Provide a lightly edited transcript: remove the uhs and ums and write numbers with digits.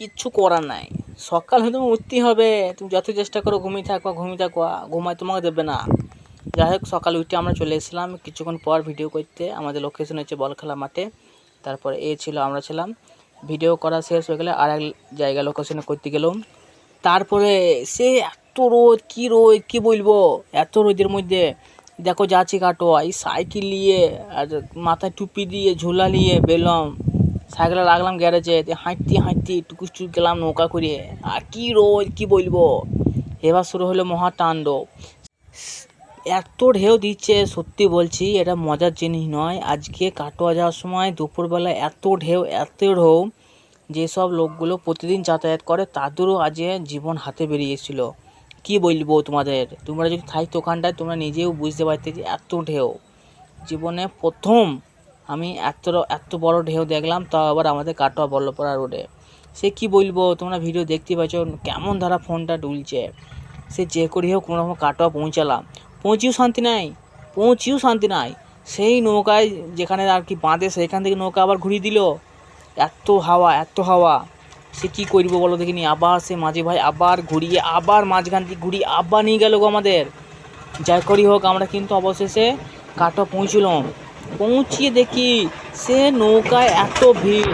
কিচ্ছু করার নাই, সকাল হয়ে তুমি উঠতেই হবে। তুমি যত চেষ্টা করো ঘুমিয়ে থাকবা ঘুমায় তোমাকে দেবে না। যাই হোক, সকালে উঠে আমরা চলে এসেছিলাম কিছুক্ষণ পর ভিডিও করতে। আমাদের লোকেশন হচ্ছে বলখেলা মাঠে। তারপরে আমরা ছিলাম। ভিডিও করা শেষ হয়ে গেলে আর এক জায়গা লোকেশনে করতে গেলাম। তারপরে সে এত রোদ, কি বলবো, এত রোদের মধ্যে দেখো যাচ্ছি কাটোয়া, এই সাইকেল নিয়ে আর মাথায় টুপি দিয়ে ঝোলা নিয়ে বেরলাম। সাইকেলে রাখলাম গ্যারেজে, হাঁটতে টুকুস গেলাম নৌকা করে। আর কি রোদ, কি বলবো। এবার শুরু হলো মহাতাণ্ডব। এত ঢেউ দিচ্ছে, সত্যি বলছি এটা মজার জিনিস নয়। আজকে কাটোয়া যাওয়ার সময় দুপুরবেলা এত ঢেউ যেসব লোকগুলো প্রতিদিন যাতায়াত করে তাদেরও আজ জীবন হাতে বেরিয়েছিল। কি বলবো তোমাদের, তোমরা যদি থাকতো ওখানটায় তোমরা নিজেও বুঝতে পারতে যে এত ঢেউ জীবনে প্রথম আমি এত বড় ঢেউ দেখলাম, তাও আবার আমাদের কাটোয়া বল্লভপাড়া রোডে। সে কি বলবো, তোমরা ভিডিও দেখতে পাচ্ছ কেমন ধারা ফোনটা ডুলছে। সে যে করি হোক কোনো রকম কাটোয়া পৌঁছিও শান্তি নাই। সেই নৌকায় যেখানে আর কি বাঁধে সেখান থেকে নৌকা আবার ঘুরিয়ে দিল। এত হাওয়া সে কি করবো বলো দেখিনি। আবার সে মাঝি ভাই আবার ঘুরিয়ে আবার মাঝখান থেকে ঘুরিয়ে আবার নিয়ে গেল গো আমাদের। যাই করি হোক আমরা কিন্তু অবশেষে কাটোয়া পৌঁছিয়ে দেখি সে নৌকায় এত ভিড়।